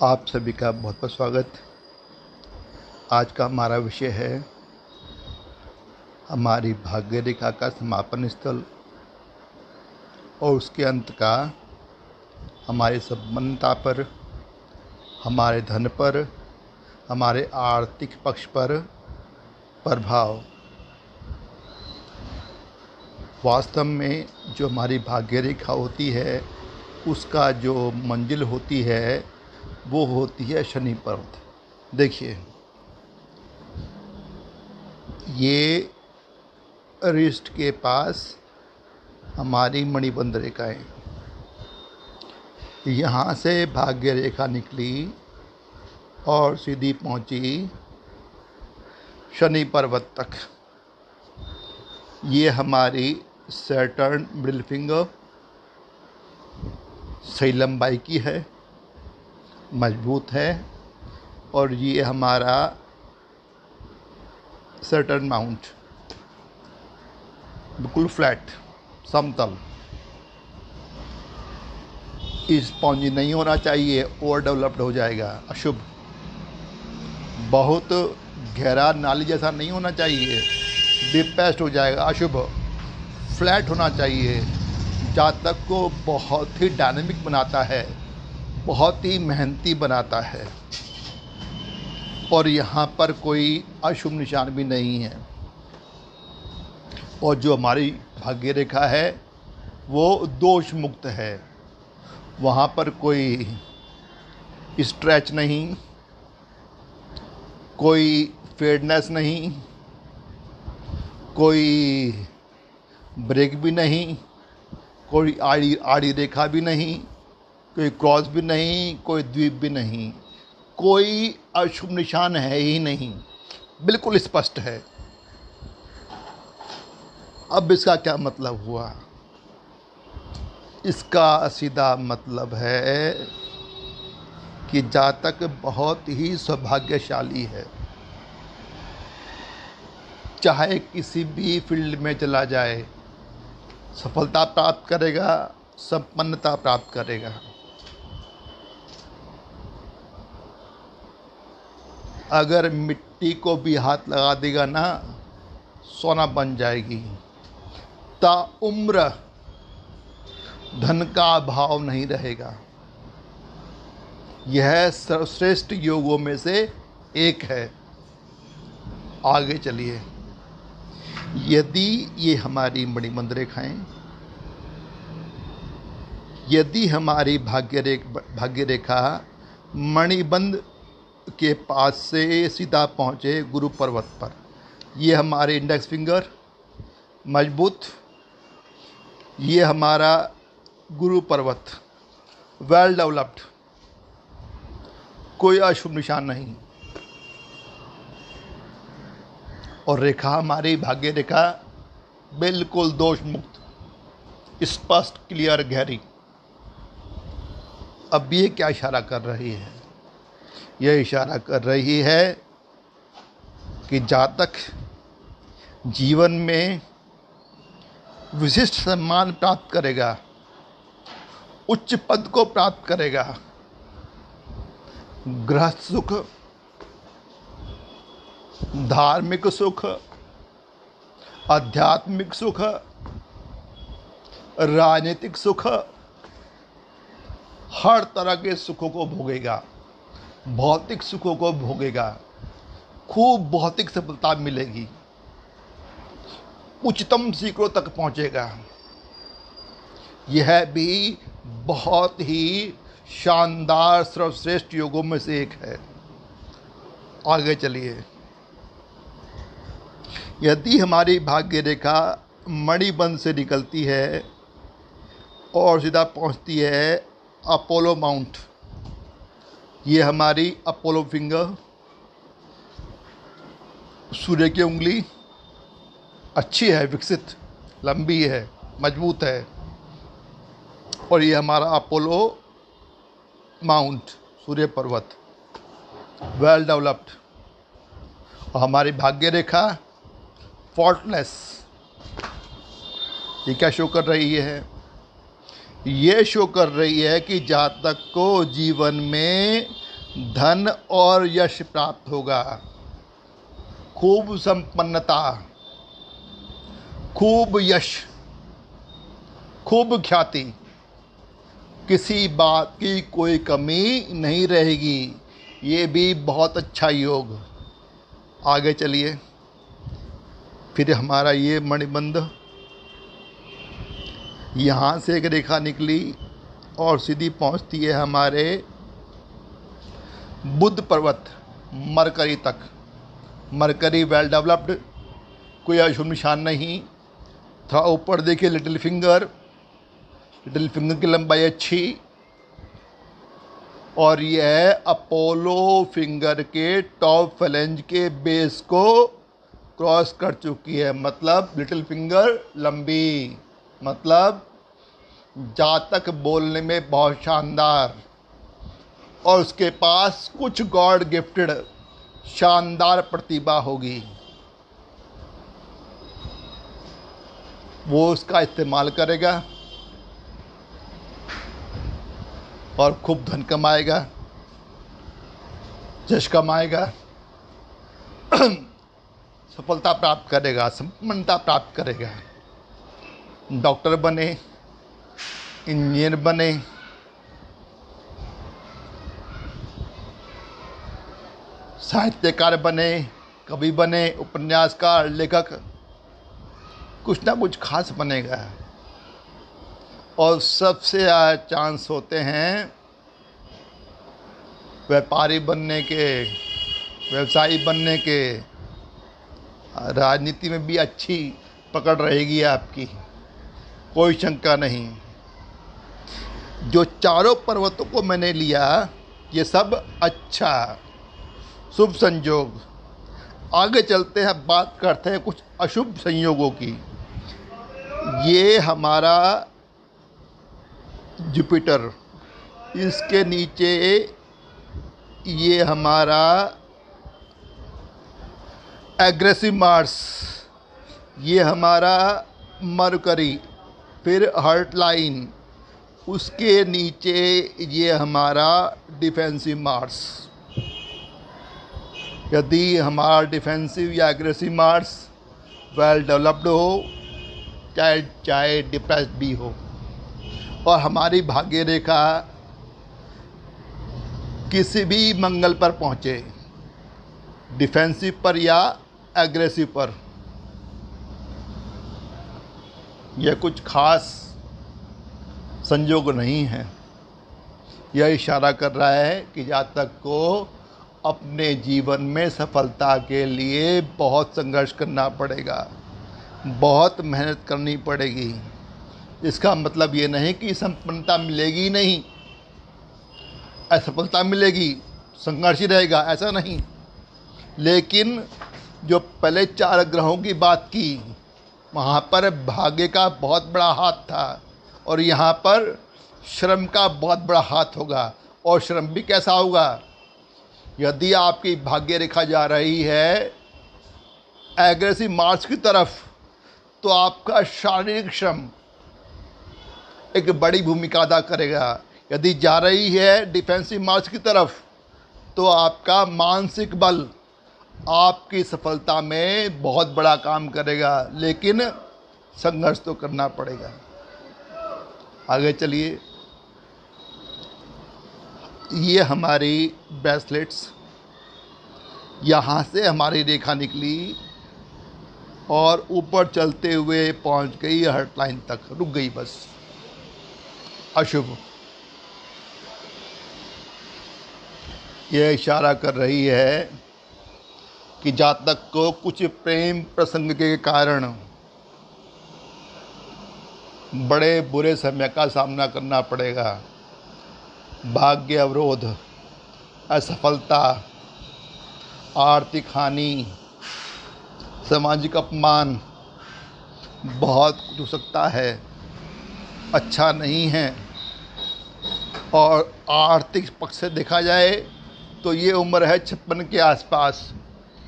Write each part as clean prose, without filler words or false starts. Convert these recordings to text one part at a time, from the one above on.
आप सभी का बहुत बहुत स्वागत। आज का हमारा विषय है हमारी भाग्य रेखा का समापन स्थल और उसके अंत का हमारी संपन्नता पर, हमारे धन पर, हमारे आर्थिक पक्ष पर प्रभाव। वास्तव में जो हमारी भाग्य रेखा होती है उसका जो मंजिल होती है वो होती है शनि पर्वत। देखिए, ये रिस्ट के पास हमारी मणिबंध रेखाएं, यहाँ से भाग्य रेखा निकली और सीधी पहुँची शनि पर्वत तक। ये हमारी सैटर्न मिडिल फिंगर सही लंबाई की है, मजबूत है, और ये हमारा सैटर्न माउंट बिल्कुल फ्लैट समतल। इस पौंजी नहीं होना चाहिए, ओवर डेवलप्ड हो जाएगा, अशुभ। बहुत गहरा नाली जैसा नहीं होना चाहिए, डिप्रेस्ड हो जाएगा, अशुभ। फ्लैट होना चाहिए, जातक को बहुत ही डायनेमिक बनाता है, बहुत ही मेहनती बनाता है। और यहाँ पर कोई अशुभ निशान भी नहीं है। और जो हमारी भाग्य रेखा है वो दोष मुक्त है, वहाँ पर कोई स्ट्रेच नहीं, कोई फेडनेस नहीं, कोई ब्रेक भी नहीं, कोई आड़ी रेखा भी नहीं, कोई क्रॉस भी नहीं, कोई द्वीप भी नहीं, कोई अशुभ निशान है ही नहीं, बिल्कुल स्पष्ट है। अब इसका क्या मतलब हुआ? इसका सीधा मतलब है कि जातक बहुत ही सौभाग्यशाली है। चाहे किसी भी फील्ड में चला जाए, सफलता प्राप्त करेगा, संपन्नता प्राप्त करेगा। अगर मिट्टी को भी हाथ लगा देगा ना, सोना बन जाएगी। ताउम्र धन का अभाव नहीं रहेगा। यह सर्वश्रेष्ठ योगों में से एक है। आगे चलिए, यदि ये हमारी मणिबंध रेखाएं, यदि हमारी भाग्य रेखा मणिबंध के पास से सीधा पहुँचे गुरु पर्वत पर, ये हमारे इंडेक्स फिंगर मजबूत, ये हमारा गुरु पर्वत वेल डेवलप्ड, कोई अशुभ निशान नहीं, और रेखा हमारी भाग्य रेखा बिल्कुल दोष मुक्त, स्पष्ट, क्लियर, गहरी। अब ये क्या इशारा कर रही है? यह इशारा कर रही है कि जातक जीवन में विशिष्ट सम्मान प्राप्त करेगा, उच्च पद को प्राप्त करेगा, गृहस्थ सुख, धार्मिक सुख, आध्यात्मिक सुख, राजनीतिक सुख, हर तरह के सुखों को भोगेगा, भौतिक सुखों को भोगेगा, खूब भौतिक सफलता मिलेगी, उच्चतम शिखरों तक पहुंचेगा। यह भी बहुत ही शानदार सर्वश्रेष्ठ योगों में से एक है। आगे चलिए, यदि हमारी भाग्य रेखा मणिबंध से निकलती है और सीधा पहुंचती है अपोलो माउंट, ये हमारी अपोलो फिंगर, सूर्य की उंगली अच्छी है, विकसित, लंबी है, मजबूत है, और ये हमारा अपोलो माउंट, सूर्य पर्वत वेल डेवलप्ड, और हमारी भाग्य रेखा फॉल्टलेस। ये क्या शो कर रही है? ये शो कर रही है कि जातक को जीवन में धन और यश प्राप्त होगा, खूब संपन्नता, खूब यश, खूब ख्याति, किसी बात की कोई कमी नहीं रहेगी। ये भी बहुत अच्छा योग। आगे चलिए, फिर हमारा ये मणिबंध, यहाँ से एक रेखा निकली और सीधी पहुँचती है हमारे बुध पर्वत मरकरी तक। मरकरी वेल डेवलप्ड, कोई अशुभ निशान नहीं। थोड़ा ऊपर देखिए लिटिल फिंगर की लंबाई अच्छी, और यह अपोलो फिंगर के टॉप फ्लैंज के बेस को क्रॉस कर चुकी है। मतलब लिटिल फिंगर लंबी, मतलब जातक बोलने में बहुत शानदार, और उसके पास कुछ गॉड गिफ्टेड शानदार प्रतिभा होगी। वो उसका इस्तेमाल करेगा और खूब धन कमाएगा, यश कमाएगा, सफलता प्राप्त करेगा, संपन्नता प्राप्त करेगा। डॉक्टर बने, इंजीनियर बने, साहित्यकार बने, कवि बने, उपन्यासकार, लेखक, कुछ ना कुछ खास बनेगा। और सबसे ज़्यादा चांस होते हैं व्यापारी बनने के, व्यवसायी बनने के। राजनीति में भी अच्छी पकड़ रहेगी आपकी, कोई शंका नहीं। जो चारों पर्वतों को मैंने लिया, ये सब अच्छा शुभ संयोग। आगे चलते हैं, बात करते हैं कुछ अशुभ संयोगों की। ये हमारा जुपिटर, इसके नीचे ये हमारा एग्रेसिव मार्स, ये हमारा मरकरी, फिर हर्ट लाइन, उसके नीचे ये हमारा डिफेंसिव मार्स। यदि हमारा डिफेंसिव या एग्रेसिव मार्स वेल डेवलप्ड हो, चाहे डिप्रेस्ड भी हो, और हमारी भाग्य रेखा किसी भी मंगल पर पहुँचे, डिफेंसिव पर या एग्रेसिव पर, यह कुछ खास संयोग नहीं है। यह इशारा कर रहा है कि जातक को अपने जीवन में सफलता के लिए बहुत संघर्ष करना पड़ेगा, बहुत मेहनत करनी पड़ेगी। इसका मतलब ये नहीं कि संपन्नता मिलेगी नहीं, असफलता मिलेगी, संघर्ष ही रहेगा, ऐसा नहीं। लेकिन जो पहले 4 ग्रहों की बात की, वहाँ पर भाग्य का बहुत बड़ा हाथ था, और यहाँ पर श्रम का बहुत बड़ा हाथ होगा। और श्रम भी कैसा होगा? यदि आपकी भाग्य रेखा जा रही है एग्रेसिव मार्स की तरफ, तो आपका शारीरिक श्रम एक बड़ी भूमिका अदा करेगा। यदि जा रही है डिफेंसिव मार्स की तरफ, तो आपका मानसिक बल आपकी सफलता में बहुत बड़ा काम करेगा, लेकिन संघर्ष तो करना पड़ेगा। आगे चलिए, ये हमारी ब्रेसलेट्स, यहाँ से हमारी रेखा निकली और ऊपर चलते हुए पहुँच गई हर्ट लाइन तक, रुक गई बस। अशुभ। यह इशारा कर रही है कि जातक को कुछ प्रेम प्रसंग के कारण बड़े बुरे समय का सामना करना पड़ेगा। भाग्य अवरोध, असफलता, आर्थिक हानि, सामाजिक अपमान, बहुत कुछ हो सकता है, अच्छा नहीं है। और आर्थिक पक्ष से देखा जाए तो ये उम्र है 56 के आसपास,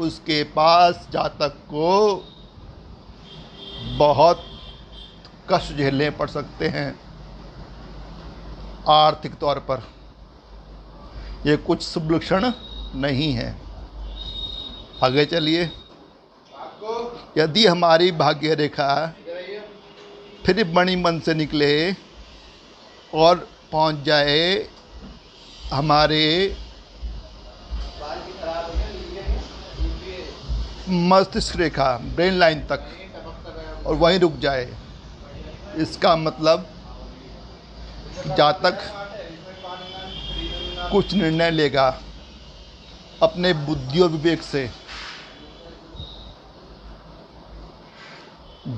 उसके पास जातक को बहुत कष्ट झेलने पड़ सकते हैं आर्थिक तौर पर। ये कुछ शुभ लक्षण नहीं है। आगे चलिए। यदि हमारी भाग्य रेखा फिर मणिमन से निकले और पहुंच जाए हमारे मस्तिष्क रेखा ब्रेन लाइन तक और वहीं रुक जाए, इसका मतलब जातक कुछ निर्णय लेगा अपने बुद्धि और विवेक से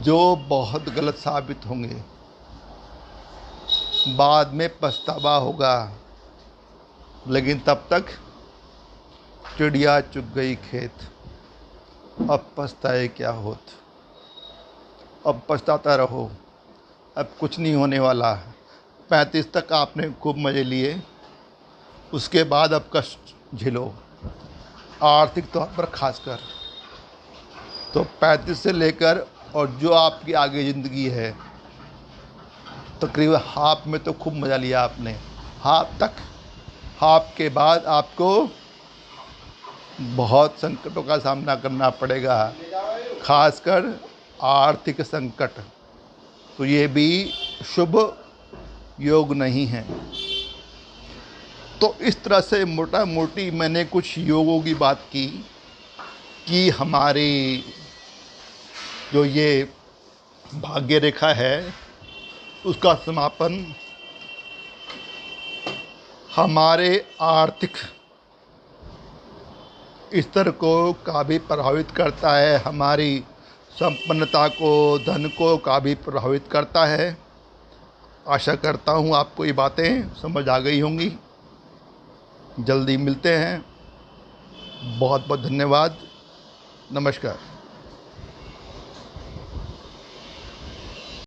जो बहुत गलत साबित होंगे, बाद में पछतावा होगा। लेकिन तब तक चिड़िया चुग गई खेत, अब पछताए क्या होत। अब पछताता रहो, अब कुछ नहीं होने वाला। 35 तक आपने खूब मज़े लिए, उसके बाद अब कष्ट झेलो, आर्थिक तौर पर खासकर। तो 35 से लेकर और जो आपकी आगे ज़िंदगी है, तकरीबन हाफ में तो खूब मज़ा लिया आपने, हाफ तक। हाफ के बाद आपको बहुत संकटों का सामना करना पड़ेगा, खासकर आर्थिक संकट। तो ये भी शुभ योग नहीं है। तो इस तरह से मोटा मोटी मैंने कुछ योगों की बात की कि हमारी जो ये भाग्य रेखा है उसका समापन हमारे आर्थिक स्तर को काफ़ी प्रभावित करता है, हमारी संपन्नता को, धन को काफ़ी प्रभावित करता है। आशा करता हूँ आपको ये बातें समझ आ गई होंगी। जल्दी मिलते हैं। बहुत बहुत धन्यवाद। नमस्कार।